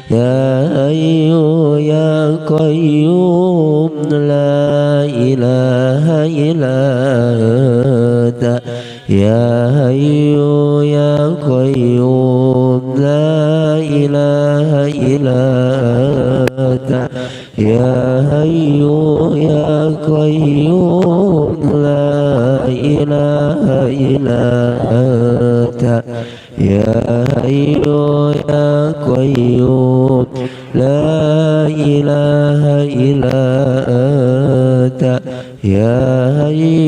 يا حي يا قيوم لا إله إلا أنت يا حي يا قيوم لا إله إلا أنت يا حي يا قيوم لا إله إلا أنت يا حي يا قيوم لا إله إلا أنت يا حي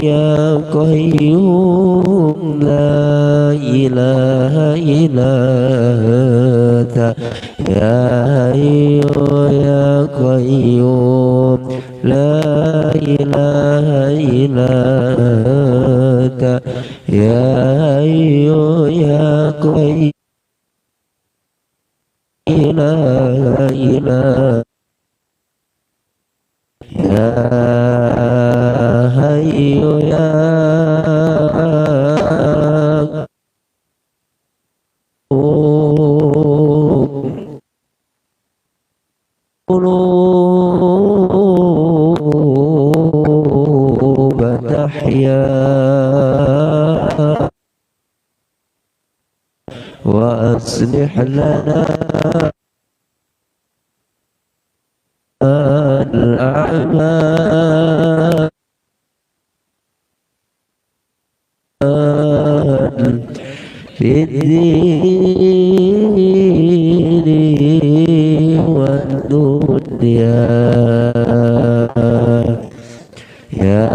يا قيوم لا إله إلا أنت يا حي يا قيوم لا إله إلا أنت يا حي يا قيوم لا إله يا حي يا قلوب تحيا وأصلح لنا الأعمال في الدين والدنيا يا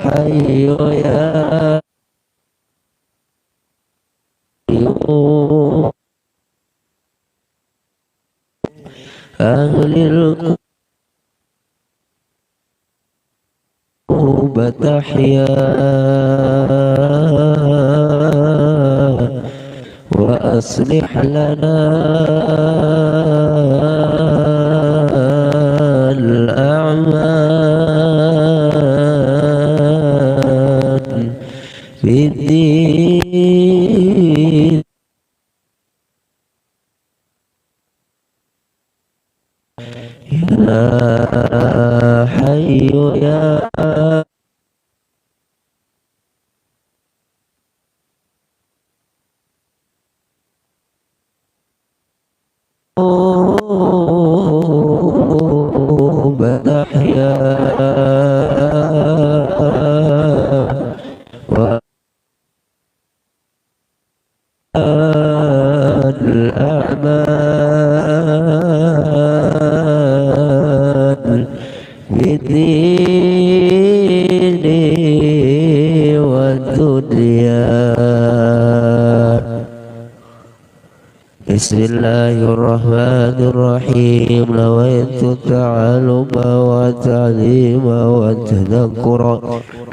حي يا قيوم أهل القلوب تحيا وأصلح لنا الأعمال في الدين يا حي يا قلوب تحيا والأعمال بالدين والدنيا. بسم الله الرحمن الرحيم. نويت التعلم والتعليم والتذكر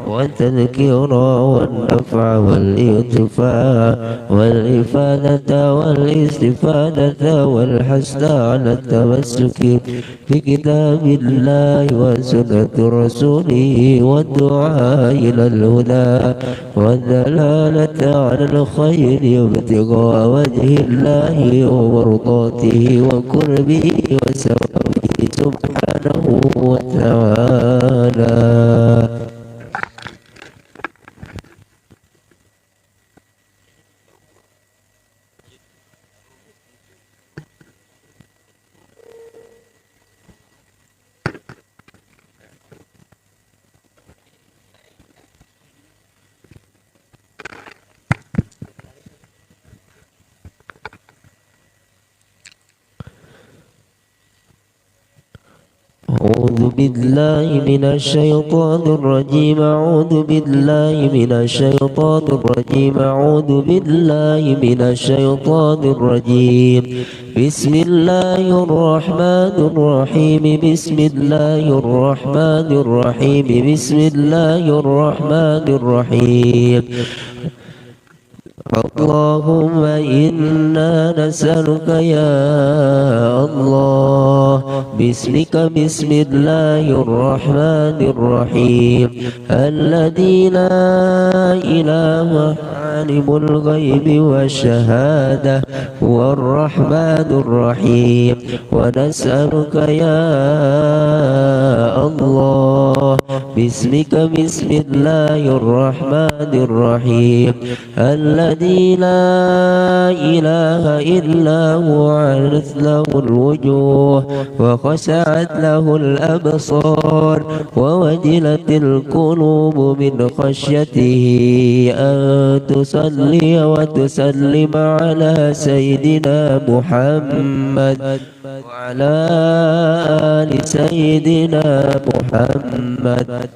والتذكير والنفع والإنتفاع والإفادة والاستفادة والحث على التمسك بكتاب الله وسنة رسوله والدعاء إلى الهدى والدلالة على الخير وابتغاء وجه الله ومرضاته وقربه وثوابه سبحانه وتعالى. أعوذ بالله من الشيطان الرجيم. أعوذ بالله من الشيطان الرجيم. أعوذ بالله من الشيطان الرجيم. بسم الله الرحمن الرحيم. بسم الله الرحمن الرحيم. بسم الله الرحمن الرحيم. اللهم إنا نسألك يا الله باسمك بسم الله الرحمن الرحيم الذي لا إله عالم الغيب والشهادة هو الرحمن الرحيم ونسألك يا الله باسمك بسم الله الرحمن الرحيم الذي لا إله إلا هو عرت له الوجوه وخشعت له الأبصار ووجلت القلوب من خشيته أن تصلي وتسلم على سيدنا محمد وعلى آل سيدنا محمد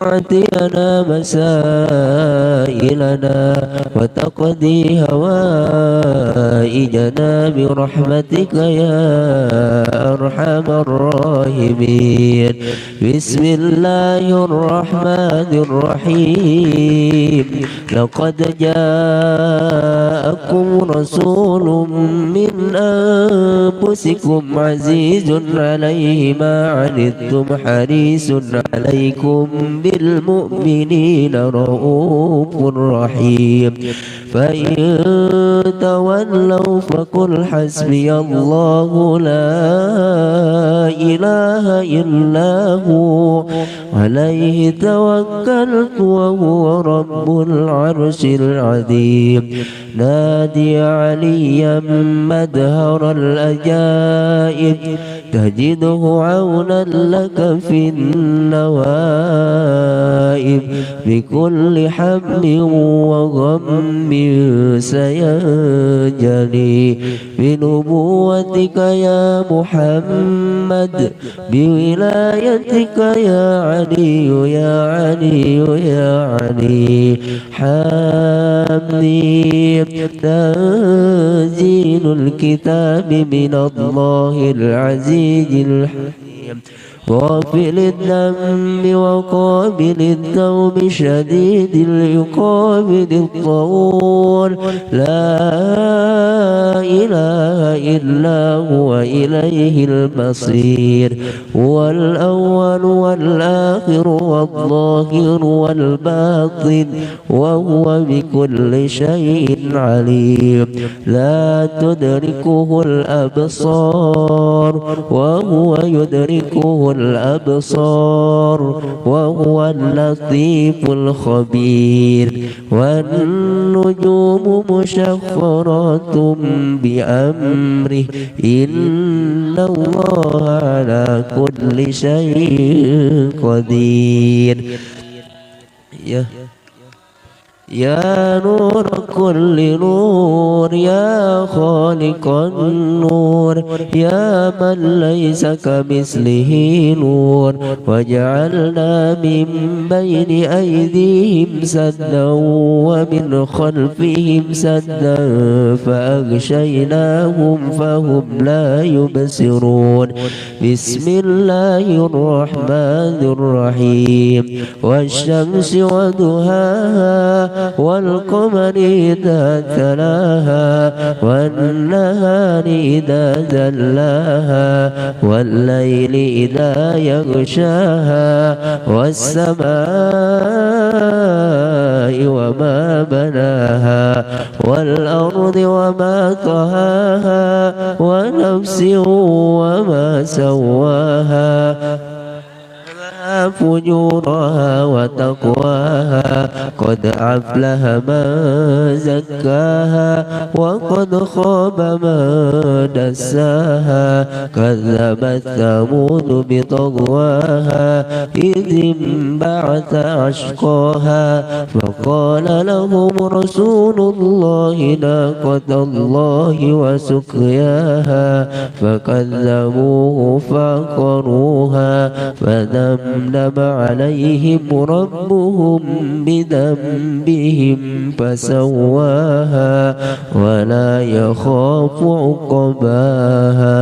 تعطينا مسائلنا وتقضي هوائجنا برحمتك يا أرحم الراحمين بسم الله الرحمن الرحيم لقد جاءكم رسول من أنفسكم عزيز عليه ما عنتم حريص عليكم بالمؤمنين رؤوف رحيم فإن تولوا فقل حسبي الله لا إله إلا هو عليه توكلت وهو رب العرش العظيم نادي عليا مدهر الأجائب تجده عونا لك في النوائب بكل حم وغم سينجلي بنبوتك يا محمد بولايتك يا علي يا علي يا علي حميم تنزيل الكتاب من الله العزيز الحكيم غافل الذنب وقابل التوب شديد العقاب ذي الطول لا إله إلا هو إليه المصير هو الأول والآخر والظاهر والباطن وهو بكل شيء عليم لا تدركه الأبصار وهو يدركه الأبصار وهو اللطيف الخبير والنجوم مشخرات بأمره إن الله على كل شيء قدير يا نور كل نور يا خالق النور يا من ليس كمثله نور وجعلنا من بين أيديهم سدا ومن خلفهم سدا فأغشيناهم فهم لا يبصرون بسم الله الرحمن الرحيم والشمس وضحاها والقمر إذا تلاها والنهار إذا جلاها والليل إذا يغشاها والسماء وما بناها والأرض وما طهاها ونفس وما سواها فجورها وتقواها قد أفلح من زكاها وقد خاب من دساها كذبت ثمود بطغواها إذ انبعث أشقاها فقال لهم رسول الله ناقة الله وسقياها فكذبوه فعقروها فدمر فدمدم عليهم ربهم بذنبهم فسواها ولا يخاف عقباها.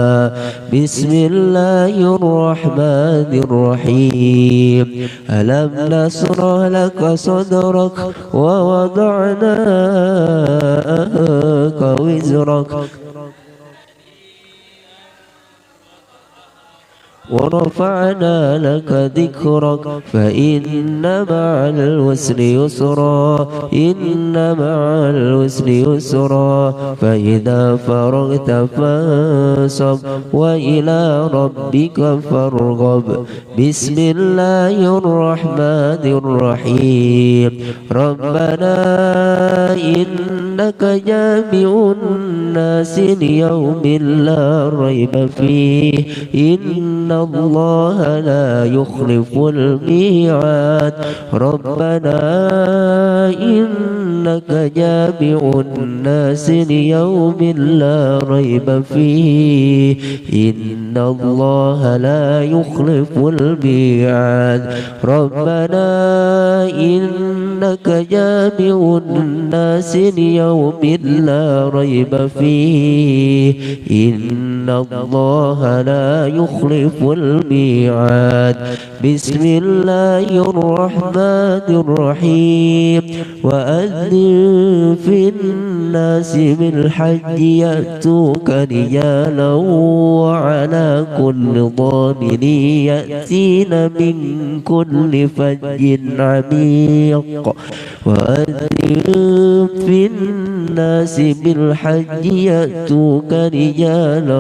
بسم الله الرحمن الرحيم. ألم نشرح لك صدرك ووضعنا عنك وزرك ورفعنا لك ذكرك فإن مع العسر يسرا إن مع العسر يسرا فإذا فرغت فانصب وإلى ربك فارغب. بسم الله الرحمن الرحيم. ربنا إنك جامع الناس ليوم لا ريب فيه إن الله لا يخلف الميعاد. ربنا إنك جامع الناس ليوم لا ريب فيه إن الله لا يخلف الميعاد. ربنا إنك جامع الناس ليوم لا ريب فيه إن الله لا يخلف الميعاد. بسم الله الرحمن الرحيم. وأذن في الناس بالحج يأتوك رجالا وعلى كل ضامن يأتين من كل فج عميق. وأذن في الناس بالحج يأتوك رجالا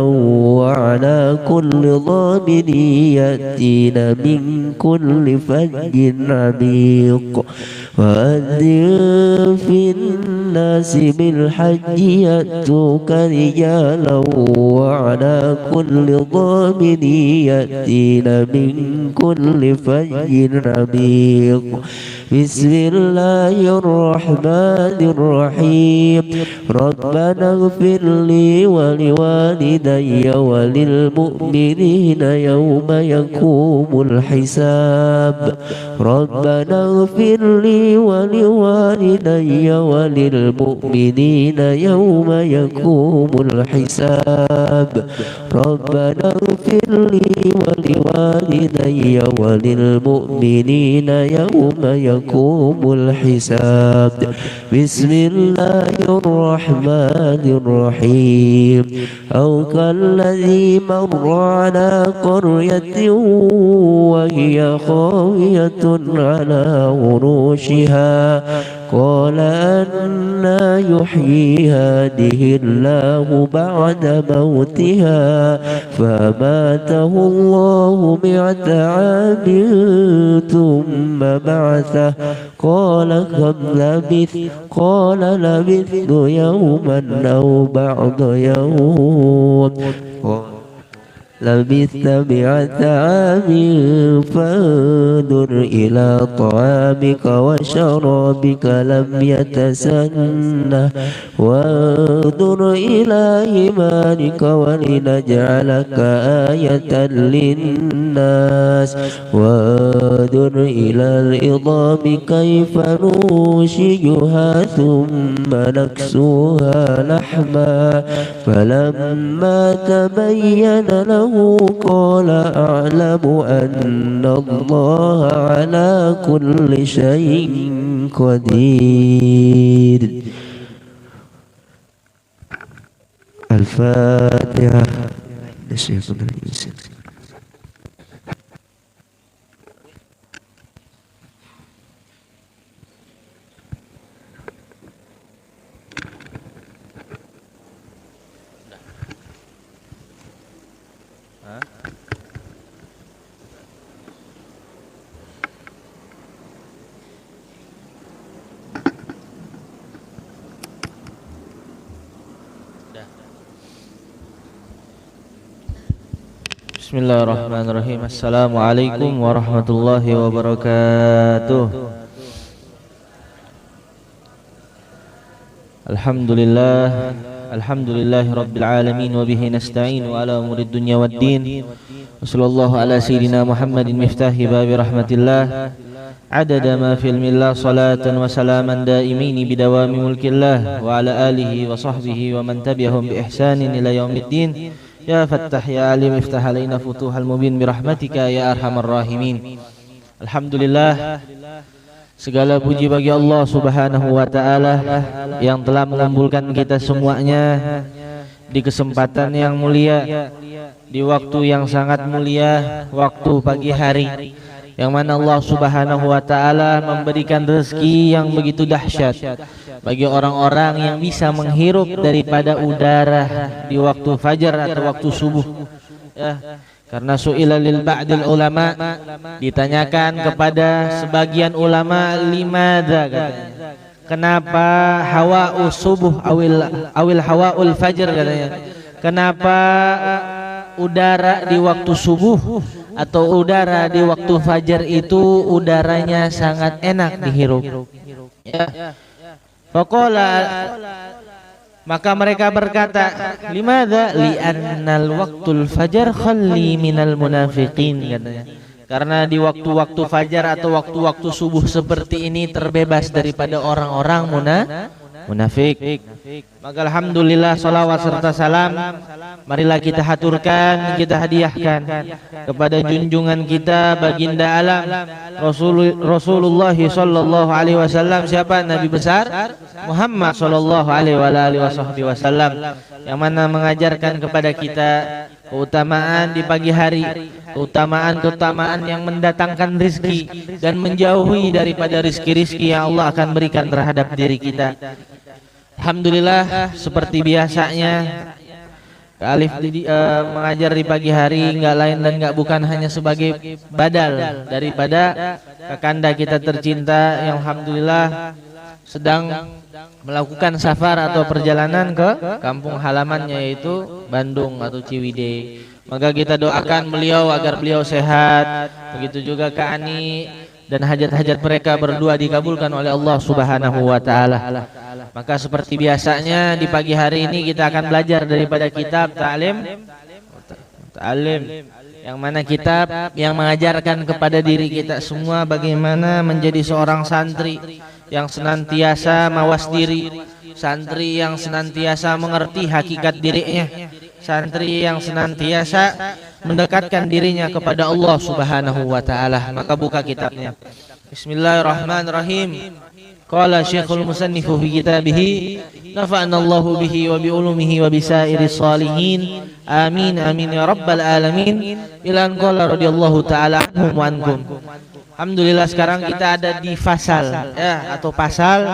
وعلى كل ضامن يأتين من كل فج عميق. وأذن في الناس بالحج يأتوك رجالا وعلى كل ضامن يأتين من كل فج عميق. بسم الله الرحمن الرحيم. ربنا اغفر لي ولوالدي وللمؤمنين يوم يقوم الحساب. ربنا اغفر لي ولوالدي وللمؤمنين يوم يقوم الحساب. ربنا اغفر لي ولوالدي وللمؤمنين يوم يقوم الحساب. بسم الله الرحمن الرحيم. أو كالذي مر على قرية وهي خاوية على عروشها قال أنى يحيي هذه الله بعد موتها فأماته الله 100 عام ثم بعثه قال كم لبثت قال لبثت يوما أو بعض يوم لبثت 100 عام فانظر إلى طعامك وشرابك لم يتسنه وانظر إلى حمارك ولنجعلك آية للناس وانظر إلى العظام كيف ننشزها ثم نكسوها لحما فلما تبين له قال أعلم أن الله على كل شيء قدير. الفاتحة. Bismillahirrahmanirrahim. Assalamualaikum warahmatullahi wabarakatuh. Alhamdulillah Alhamdulillahi rabbil alamin wa bihi nasta'inu ala umurid dunya waddin. Wassallallahu ala sayyidina Muhammadin miftahi babi rahmatillah. Adada ma fil millah salatan wa salaman daimaini bidawami mulkillah wa ala alihi wa sahbihi wa man tabi'ahum bi ihsanin ila yaumiddin. Ya Fattah ya Alim iftah alaina futuhal mubin bi rahmatika ya arhamar rahimin. Alhamdulillah, segala puji bagi Allah Subhanahu wa taala yang telah mengumpulkan kita semuanya di kesempatan yang mulia, di waktu yang sangat mulia, waktu pagi hari, yang mana Allah Subhanahu wa taala memberikan rezeki yang begitu dahsyat bagi orang-orang yang bisa menghirup daripada udara di waktu fajar atau waktu subuh. Ya, karena su'ila lil ba'dil ulama, ditanyakan kepada sebagian ulama, limadza katanya, kenapa hawa'u subuh awil hawa'ul fajr katanya, kenapa udara di waktu subuh atau udara di waktu fajar itu udaranya sangat enak dihirup. Ya. Faqala, maka mereka berkata, limadza li'annal waqtul fajar khalli minal munafiqin katanya. Karena di waktu-waktu fajar atau waktu-waktu subuh seperti ini terbebas daripada orang-orang munafik. Maka alhamdulillah, salawat serta salam marilah kita haturkan, kita hadiahkan kepada junjungan kita baginda alam Rasulullah sallallahu alaihi wasallam. Siapa? Nabi besar Muhammad sallallahu alaihi wasallam, yang mana mengajarkan kepada kita keutamaan di pagi hari, keutamaan yang mendatangkan rizki dan menjauhi daripada rizki-rizki yang Allah akan berikan terhadap diri kita. Alhamdulillah, seperti biasanya Alif mengajar di pagi hari nggak lain dan nggak bukan hanya sebagai badal daripada kakanda kita tercinta yang alhamdulillah sedang melakukan safar atau perjalanan ke kampung halamannya, yaitu Bandung atau Ciwidey. Maka kita doakan beliau agar beliau sehat, begitu juga Kak Ani, dan hajat-hajat mereka berdua dikabulkan oleh Allah Subhanahu wa taala. Maka seperti biasanya di pagi hari ini kita akan belajar daripada kitab Ta'lim, yang mana kitab yang mengajarkan kepada diri kita semua bagaimana menjadi seorang santri yang senantiasa mawas diri, santri yang senantiasa mengerti hakikat dirinya, santri yang senantiasa mendekatkan dirinya kepada Allah Subhanahu wa taala. Maka buka kitabnya. Bismillahirrahmanirrahim. Qala Syekhul Musannifu fi kitabihi, nafa'anallahu bihi wa bi ulumihi wa bi sairi salihin. Amin amin ya rabbal alamin. Ilan qala radhiyallahu taala anhum wa ankum. Alhamdulillah, sekarang kita ada di fasal ya, atau pasal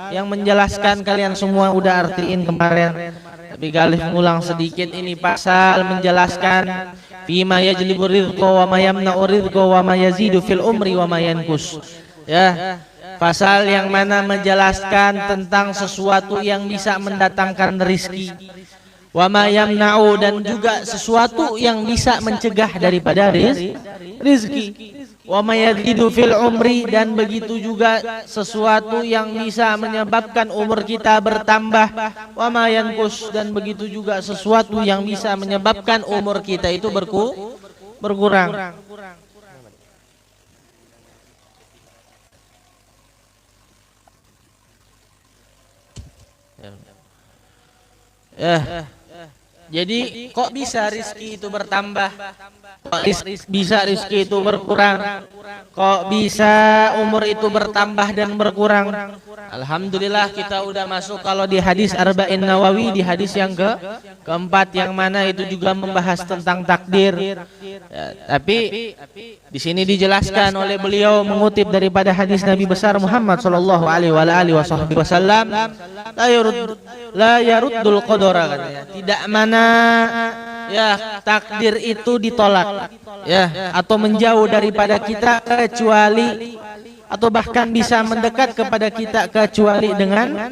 yang menjelaskan, kalian semua udah artiin kemarin, tapi Galif ngulang sedikit. Ini pasal menjelaskan fima yajlibu rizqa wa ma yamna'u rizqa wa ma yazidu fil umri wa ma yanqus. Ya, pasal yang mana menjelaskan tentang sesuatu yang bisa mendatangkan rizki, wa ma yamna'u, dan juga sesuatu yang bisa mencegah daripada rizki, wa ma yazidu fil umri, dan begitu juga sesuatu yang bisa menyebabkan umur kita bertambah, wa ma yanqus, dan begitu juga sesuatu yang bisa menyebabkan umur kita itu berkurang. Jadi kok bisa rizki itu bertambah? Kok bisa rizki itu berkurang? Kok bisa umur itu bertambah dan berkurang? Alhamdulillah, kita udah masuk kalau di hadis Arba'in Nawawi, di hadis yang keempat, yang mana itu juga membahas tentang takdir. Ya, tapi di sini dijelaskan oleh beliau mengutip daripada hadis Nabi besar Muhammad sallallahu alaihi wasallam, la yaruddul qadara, katanya, tidak mana ya takdir itu ditolak ya atau menjauh daripada kita, kecuali atau bahkan bisa mendekat kepada kita kecuali dengan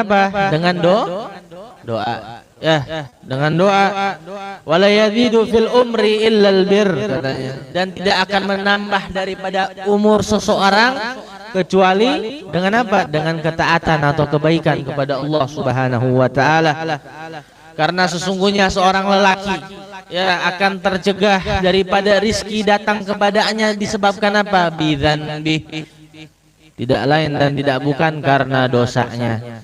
apa? Dengan doa. Ya, dengan doa wala yazidu fil umri illal bir katanya, dan tidak akan menambah daripada umur seseorang kecuali dengan apa? Dengan ketaatan atau kebaikan kepada Allah Subhanahu wa taala. Karena sesungguhnya seorang lelaki ya akan tercegah daripada rizki datang kepadanya disebabkan apa? Bidzanbi, tidak lain dan tidak bukan karena dosanya.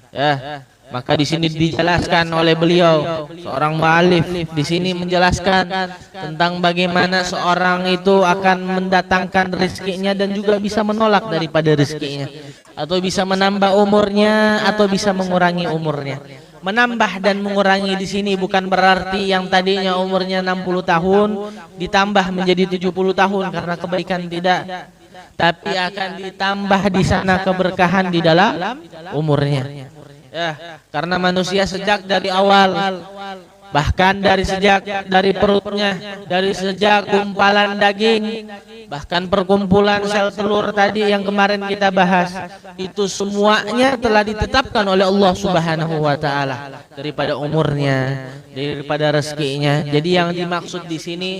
Ya, maka di sini dijelaskan oleh beliau, seorang mu'allif di sini menjelaskan tentang bagaimana seorang itu akan mendatangkan rezekinya dan juga bisa menolak daripada rezekinya, atau bisa menambah umurnya atau bisa mengurangi umurnya. Menambah dan mengurangi di sini bukan berarti yang tadinya umurnya 60 tahun ditambah menjadi 70 tahun karena kebaikan, tidak. Tapi akan ditambah di sana keberkahan di dalam umurnya. Ya, karena manusia sejak dari awal, bahkan dari perutnya, dari sejak gumpalan daging, bahkan perkumpulan sel telur tadi yang kemarin kita bahas, itu semuanya telah ditetapkan oleh Allah Subhanahu wa taala, daripada umurnya, daripada rezekinya. Jadi yang dimaksud di sini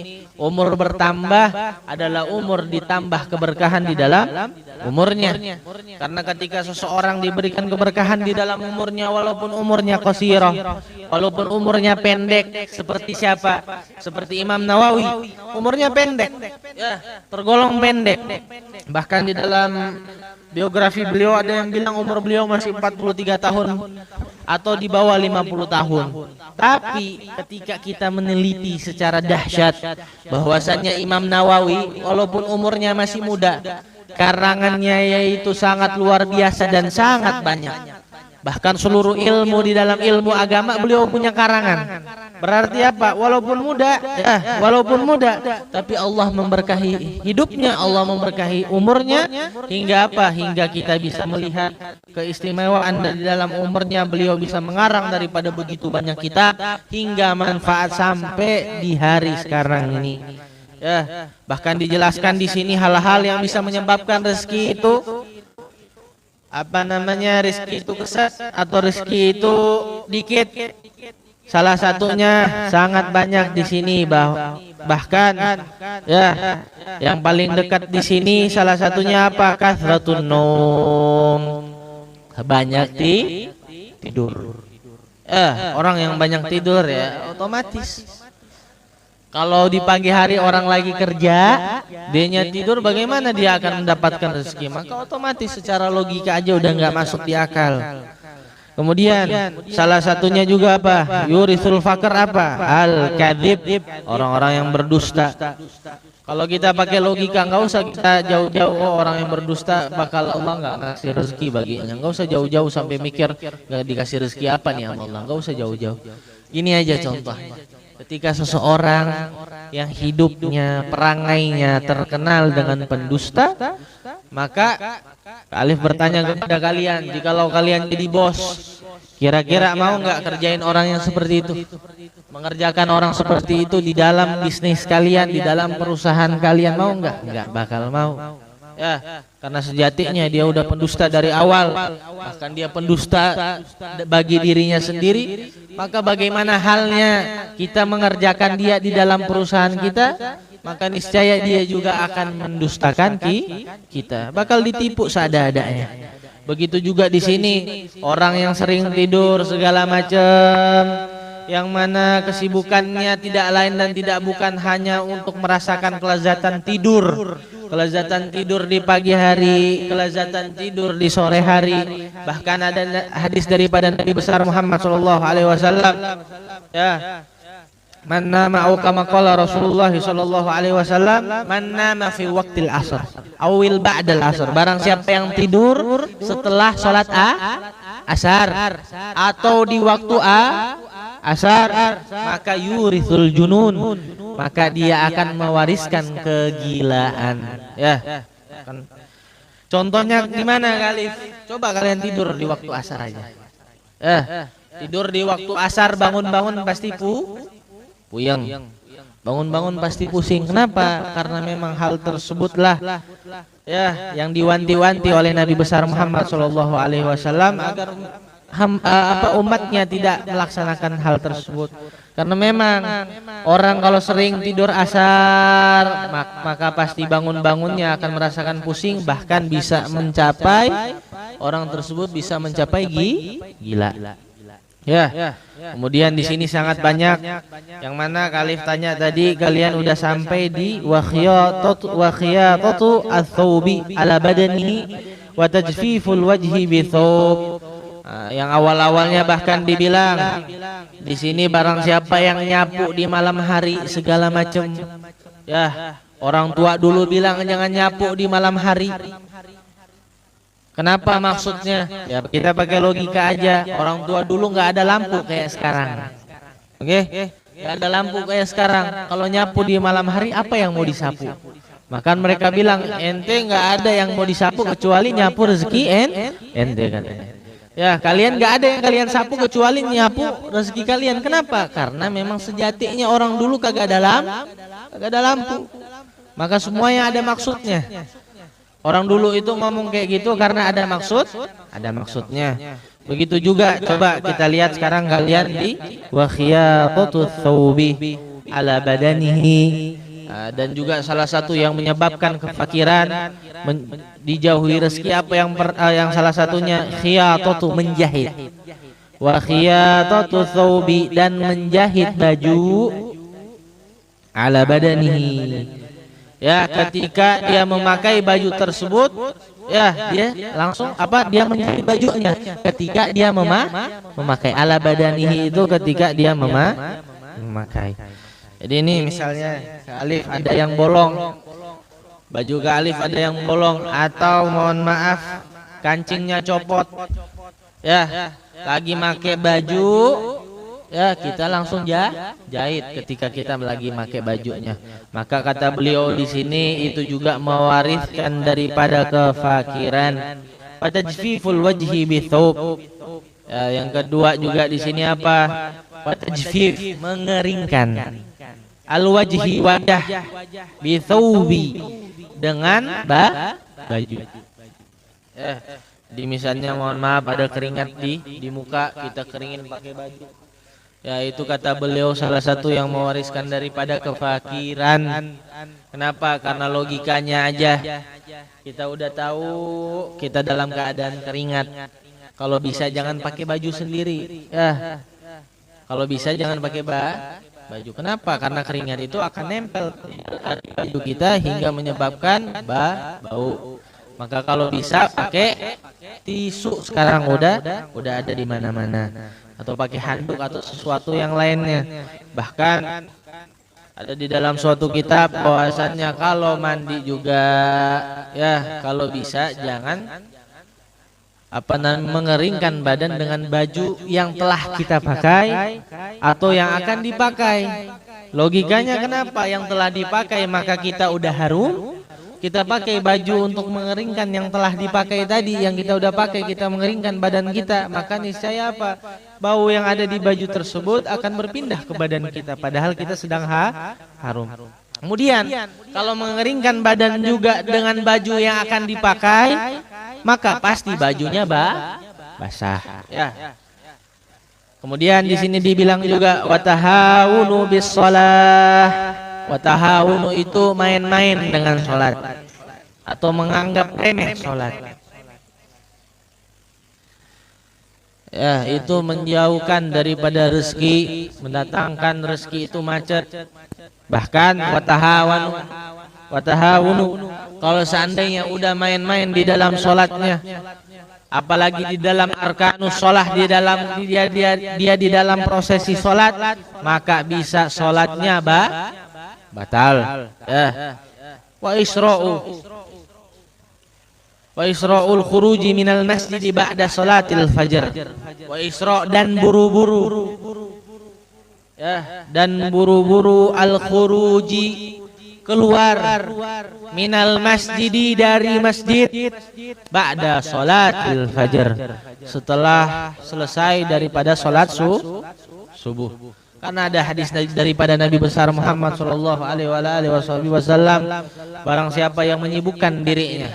umur bertambah adalah umur ditambah keberkahan di dalam umurnya. Karena ketika seseorang diberikan keberkahan di dalam umurnya, walaupun umurnya qasirah, walaupun umurnya pendek, seperti siapa? Seperti Imam Nawawi, umurnya pendek, ya, tergolong pendek. Bahkan di dalam biografi beliau ada yang bilang umur beliau masih 43 tahun atau di bawah 50 tahun. Tapi ketika kita meneliti secara dahsyat bahwasannya Imam Nawawi walaupun umurnya masih muda, karangannya yaitu sangat luar biasa dan sangat banyak. Bahkan seluruh ilmu di dalam ilmu agama beliau punya karangan. Berarti apa? Walaupun muda, tapi Allah memberkahi hidupnya, Allah memberkahi umurnya, hingga apa? Hingga kita bisa melihat keistimewaan di dalam umurnya. Beliau bisa mengarang daripada begitu banyak kitab hingga manfaat sampai di hari sekarang ini. Ya, bahkan dijelaskan di sini hal-hal yang bisa menyebabkan rezeki itu rezeki itu kesat atau rezeki itu dikit. Salah satunya sangat banyak di sini, bahkan ya yang paling dekat di sini salah satunya apa? Kathratun naum, banyak tidur. Orang yang banyak tidur ya otomatis kalau di pagi hari orang lagi kerja, dianya tidur, bagaimana dia akan mendapatkan rezeki? Maka otomatis secara logika aja udah nggak masuk di akal. Kemudian salah satunya juga apa? Yurisul fakir apa? Al-kadzib, orang-orang yang berdusta. Kalau kita pakai logika, nggak usah kita jauh-jauh, orang yang berdusta bakal Allah nggak ngasih rezeki baginya. Nggak usah jauh-jauh sampai mikir nggak dikasih rezeki apa nih sama Allah. Nggak usah jauh-jauh. Ini aja contohnya. Ketika seseorang yang hidupnya, perangainya terkenal dengan pendusta, maka Alif bertanya kepada kalian, jikalau kalian jadi bos, kira-kira mau nggak kerjain orang yang seperti itu? Mengerjakan orang seperti itu di dalam bisnis kalian, di dalam perusahaan kalian, mau nggak? Nggak bakal mau. Ya, karena sejatinya dia udah pendusta dari awal, bahkan dia pendusta bagi dirinya sendiri. Maka bagaimana halnya kita mengerjakan dia di dalam perusahaan kita? Maka niscaya dia juga akan mendustakan kita, bakal ditipu seadanya. Begitu juga di sini, orang yang sering tidur segala macam, yang mana kesibukannya tidak lain dan tidak bukan hanya untuk merasakan kelezatan tidur. Kelezatan tidur di pagi hari, kelezatan tidur di sore hari. Bahkan ada hadis daripada Nabi besar Muhammad SAW, ya, man nama au kama qala Rasulullah sallallahu alaihi wasallam, man nama fi waqtil asr awil ba'dal asr, barang siapa yang tidur setelah salat asar atau di waktu asar, maka yurithul junun, maka dia akan mewariskan kegilaan. Ya, kan. Contohnya gimana kali? Coba kalian tidur di waktu asar aja. Tidur di waktu asar, bangun-bangun pasti puyeng. Bangun-bangun pasti pusing. Kenapa? Karena memang hal tersebutlah ya yang diwanti-wanti oleh Nabi besar Muhammad SAW agar umatnya tidak melaksanakan hal tersebut. Karena memang orang kalau sering tidur asar maka pasti bangun-bangunnya akan merasakan pusing, bahkan bisa mencapai orang tersebut bisa mencapai gila. Ya. Kemudian di sini sangat banyak yang mana Khalif tanya tadi, kalian udah sampai di wa khiyatatu ats-tsaubi ala badanihi wa tajfiful wajhi bi thawb. Yang awal-awalnya bahkan dibilang di sini barang siapa yang nyapu di malam hari segala macam. Ya, orang tua dulu bilang jangan nyapu di malam hari. Kenapa maksudnya? Ya kita pakai logika aja. Orang tua dulu nggak ada lampu kayak sekarang. Oke? Nggak ada lampu kayak sekarang. Kalau nyapu di malam hari apa yang mau disapu? Maka mereka bilang ente nggak ada yang mau disapu kecuali nyapu rezeki ente katanya. Ya kalian nggak ada yang kalian sapu kecuali nyapu rezeki kalian. Kenapa? Karena memang sejatinya orang dulu kagak ada lampu. Maka semuanya ada maksudnya. Orang dulu itu ngomong kayak gitu karena ada maksudnya. Begitu juga coba kita lihat sekarang kalian di wa khiyatatu tsaubi ala badanihi. Dan juga salah satu yang menyebabkan kefakiran, dijauhi rezeki apa yang salah satunya khiyatatu menjahit. Wa khiyatatu tsaubi dan menjahit baju ala badanihi. Ya, ketika dia memakai baju tersebut, ya dia langsung dia menjahit bajunya ketika dia memakai ala badanihi itu ketika dia memakai. Jadi ini misalnya Khalif ada yang bolong, baju Khalif ada yang bolong, atau mohon maaf kancingnya copot, ya lagi make baju, ya kita langsung jahit ketika kita lagi make bajunya. Maka kata beliau di sini itu juga mewariskan daripada kefakiran. Fatajfiful wajhi bi thawb. Yang kedua juga di sini apa? Fatajfif mengeringkan. Al-wajhi wajah bi thawbi dengan baju. Di misalnya mohon maaf ada keringat di muka, kita keringin pakai baju. Ya itu kata beliau salah satu yang mewariskan daripada kefakiran. Kenapa? Karena logikanya aja. Kita udah tahu kita dalam keadaan keringat. Kalau bisa jangan pakai baju sendiri. Ya. Kalau bisa jangan pakai baju. Kenapa? Karena keringat itu akan nempel di baju kita hingga menyebabkan bau. Maka kalau bisa pakai tisu sekarang udah ada di mana-mana, atau pakai handuk atau sesuatu yang lainnya. Bahkan ada di dalam suatu kitab bahwasannya kalau mandi juga ya kalau bisa jangan mengeringkan badan dengan baju yang telah kita pakai atau yang akan dipakai. Logikanya kenapa? Yang telah dipakai maka kita udah harum, kita pakai baju untuk mengeringkan yang telah dipakai tadi, yang kita udah pakai, kita mengeringkan badan kita, maka niscaya apa? Bau yang ada di baju tersebut akan berpindah ke badan kita padahal kita sedang harum. Kemudian kalau mengeringkan badan juga dengan baju yang akan dipakai, maka pasti bajunya basah. Ya. Kemudian di sini dibilang juga watahawunu bis shalah. Watahawunu itu main-main dengan sholat atau menganggap remeh sholat. Ya, itu menjauhkan daripada rezeki, mendatangkan rezeki itu macet. Bahkan watahawunu kalau seandainya udah main-main di dalam sholatnya, apalagi di dalam arkanus sholat, dia di dalam prosesi sholat, maka bisa sholatnya batal. Ya. Wa isra'ul khuruji minal masjid ba'da salatil fajr. Wa isra' dan buru-buru. Ya, dan buru-buru al khuruji keluar minal masjidi dari masjid ba'da salatil fajr setelah selesai daripada salat subuh. Karena ada hadis daripada Nabi besar Muhammad sallallahu alaihi wasallam, barang siapa yang menyibukkan dirinya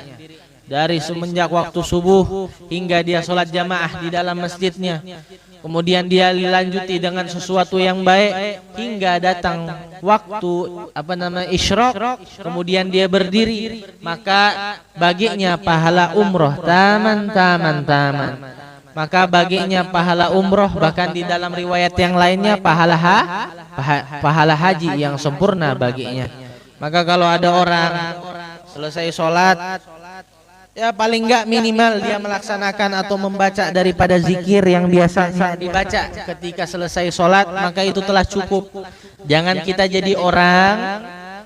dari semenjak waktu subuh hingga dia sholat jamaah di dalam masjidnya. Kemudian dia dilanjuti dengan sesuatu yang baik hingga datang waktu isyraq, kemudian dia berdiri, maka baginya pahala umroh taman. Maka baginya pahala umroh, bahkan di dalam riwayat yang lainnya pahala haji yang sempurna baginya. Maka kalau ada orang selesai sholat, ya paling enggak minimal dia melaksanakan atau membaca daripada zikir yang biasa dibaca ketika selesai sholat, maka itu telah cukup. Jangan kita jadi orang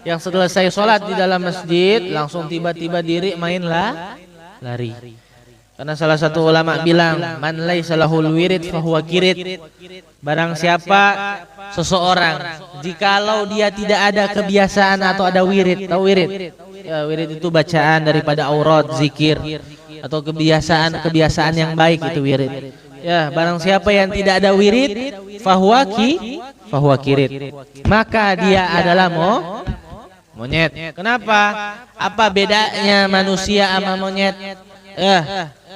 yang selesai sholat di dalam masjid langsung tiba-tiba diri mainlah lari. Karena salah satu ulama bilang, man laisa lahul wirid fahuwa kirid. Barang siapa seseorang jikalau dia tidak ada kebiasaan atau ada wirid, tahu wirid? Ya, wirid itu bacaan daripada aurat, zikir atau kebiasaan yang baik, itu wirid. Ya, barang siapa yang tidak ada wirid, fahuwa kirid. Maka dia adalah monyet. Kenapa? Apa bedanya manusia sama monyet?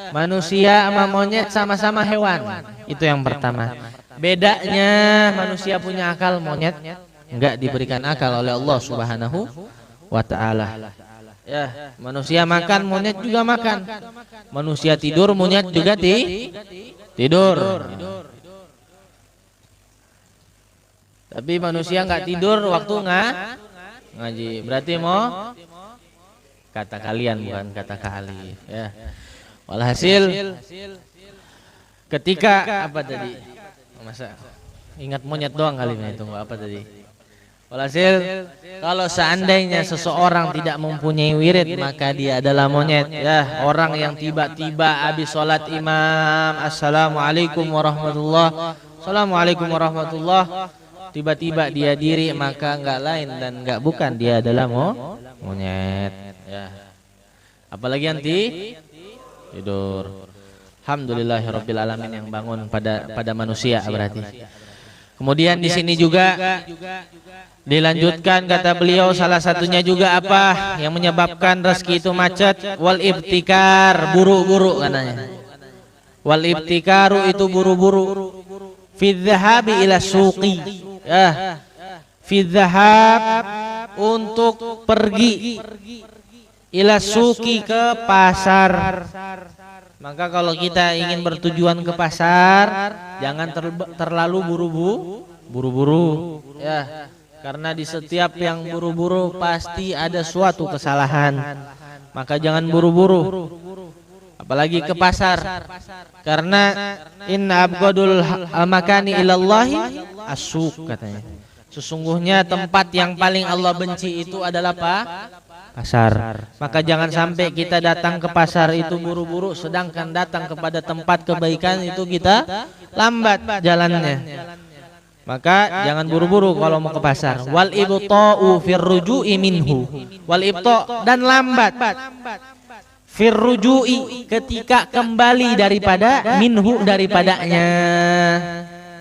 Manusia sama monyet sama-sama hewan. Itu yang pertama. Bedanya manusia punya akal, monyet enggak diberikan akal oleh Allah Subhanahu wa ta'ala. Ya, manusia makan, monyet juga makan. Manusia tidur, monyet juga tidur. Tapi manusia enggak tidur waktu ngaji. Berarti mau kata kalian, bukan kata kali. Ya. Walhasil ketika apa tadi? Masa ingat monyet doang kali ini, itu apa tadi? Walhasil kalau seandainya seseorang tidak mempunyai wirid, maka dia adalah monyet. Ya, orang yang tiba-tiba habis sholat imam, assalamualaikum warahmatullah, assalamualaikum warahmatullah, tiba-tiba dia diri, maka enggak lain dan enggak bukan dia adalah monyet. Ya. Apalagi nanti tidur. Alhamdulillahirabbil alamin yang bangun pada manusia berarti. Kemudian di sini juga dilanjutkan, kata beliau, salah satunya juga apa yang menyebabkan rezeki itu macet? Wal ibtikar, buru-buru katanya. Wal ibtikaru itu buru-buru. Fi dhahabi ila suqi. Fi dhahab untuk pergi, ila suqi ke pasar. Maka kalau kita ingin bertujuan ke pasar, jangan terlalu buru-buru. Ya, karena di setiap yang buru-buru pasti ada suatu kesalahan. Maka jangan buru-buru. Apalagi ke pasar. Karena inna abghadul makani ilallahi as-suq katanya. Sesungguhnya tempat yang paling Allah benci itu adalah pasar. Maka jangan sampai kita datang ke pasar itu buru-buru, sedangkan datang kepada tempat kebaikan itu kita lambat jalannya. Maka jangan buru-buru kalau mau ke pasar. Wal ibta'u firruju'i minhu. Wal ibta' dan lambat firruju'i ketika kembali daripada minhu daripadanya.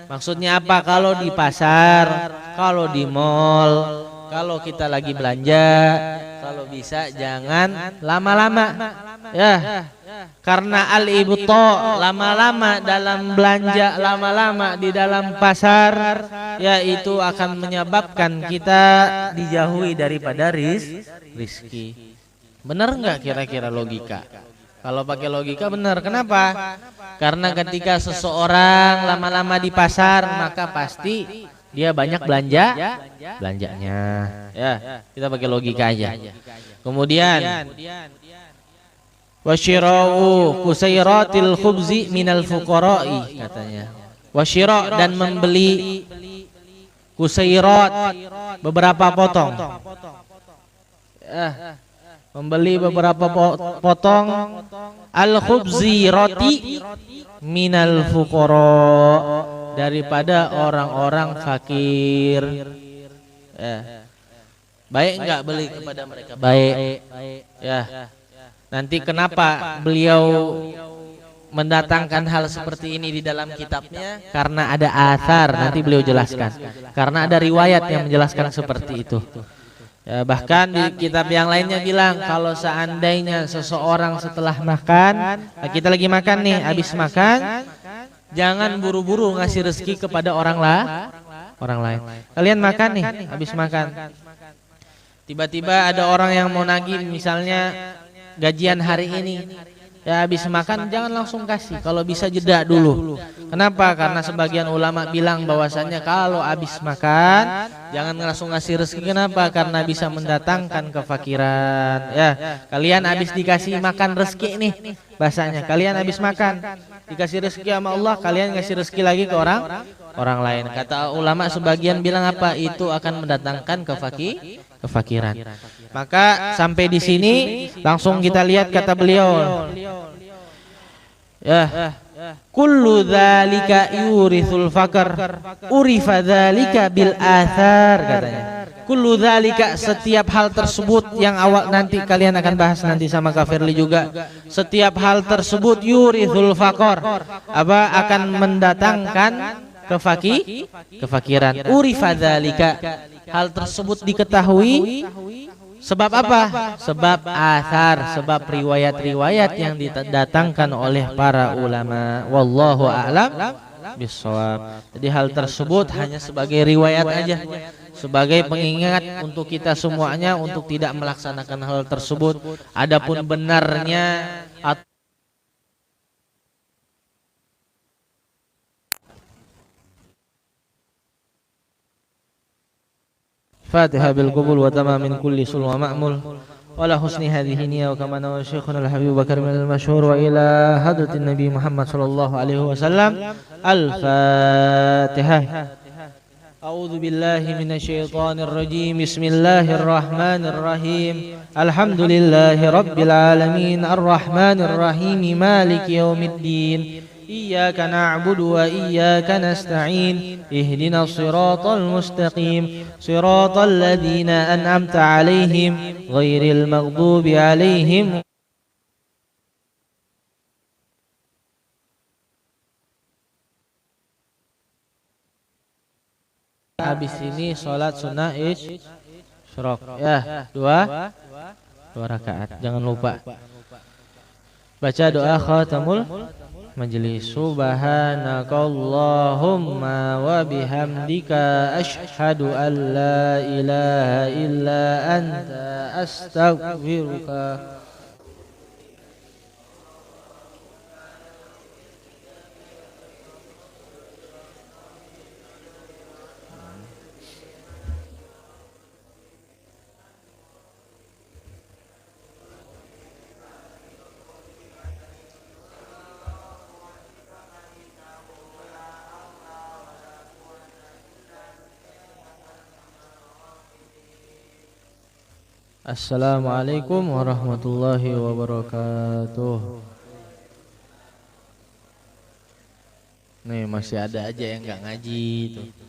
Maksudnya apa? Kalau di pasar, kalau di mall, kalau kita lagi belanja, kalau bisa jangan lama-lama. Ya. Karena al-ibta, lama-lama dalam belanja, lama-lama di dalam pasar, ya itu akan menyebabkan kita dijauhi daripada rizki. Benar enggak kira-kira logika? Kalau pakai logika benar. Kenapa? Karena ketika seseorang lama-lama di pasar, maka pasti dia banyak belanjanya. Ya, kita pakai logika aja. Kemudian wasyira'u kusairatil khubzi minal fuqara'i katanya. Wasyira' dan membeli kusairat beberapa potong. Membeli beberapa potong al-khubzi roti minal fuqara daripada orang-orang fakir. Baik enggak beli kepada mereka? Baik. Ya. Nanti kenapa beliau mendatangkan hal seperti ini di dalam kitabnya? Karena ada athar, nanti beliau jelaskan. Karena ada riwayat yang menjelaskan seperti itu. Ya, bahkan di kitab yang lainnya bilang kalau seandainya seseorang setelah makan, kita lagi makan nih, habis makan, jangan buru-buru ngasih rezeki kepada orang lain. Kalian makan nih, habis makan. Tiba-tiba ada orang yang mau nagih misalnya gajian hari ini. Ya habis makan jangan langsung kasih, kalau bisa jeda dulu. Kenapa? Karena sebagian ulama bilang bahwasannya kalau habis makan jangan langsung ngasih rezeki. Kenapa? Karena bisa mendatangkan kefakiran. Ya, kalian habis dikasih makan rezeki nih, bahasanya kalian habis makan dikasih rezeki sama Allah, kalian ngasih rezeki lagi ke orang lain. Kata ulama sebagian bilang apa? Itu akan mendatangkan kefakiran. Maka sampai di sini langsung kita lihat kata beliau. Ya, kullu dzalika yurithul faqr, urifa dzalika bil athar, katanya. Kullu dzalika, setiap hal tersebut yang awal nanti kalian akan bahas nanti sama Kak Firly juga. Setiap hal tersebut yurithul faqr, apa akan mendatangkan kefakiran. Urifa dzalika, hal tersebut diketahui sebab apa? Sebab athar, sebab riwayat-riwayat yang didatangkan oleh para ulama. Wallahu a'lam bishawab. Jadi hal tersebut hanya sebagai riwayat aja, sebagai pengingat untuk kita semuanya untuk tidak melaksanakan hal tersebut. Adapun benarnya Fatihah bil qabul wa tamam min kulli sul wa ma'mul wa la husni hadhihi niyya wa kama nawa syekhuna al-habib Bakar min al-masyhur wa ila hadratin nabi Muhammad sallallahu alaihi wasallam. Al-Fatihah. A'udzu billahi minasy syaithanir rajim. Bismillahirrahmanir rahim. Alhamdulillahi rabbil alamin arrahmanir rahim maliki yaumiddin. Iyyaka na'budu wa iyyaka nasta'in. Ihdinas siratal mustaqim. Siratal ladzina an'amta 'alaihim ghairil maghdubi 'alaihim. Habis ini salat sunnah isyraq. Ya, dua rakaat. Jangan lupa baca doa khatamul majlis. Subhanakallahumma wa bihamdika asyhadu an la ilaha illa anta astaghfiruka. Assalamualaikum warahmatullahi wabarakatuh. Nih masih ada aja yang nggak ngaji tuh.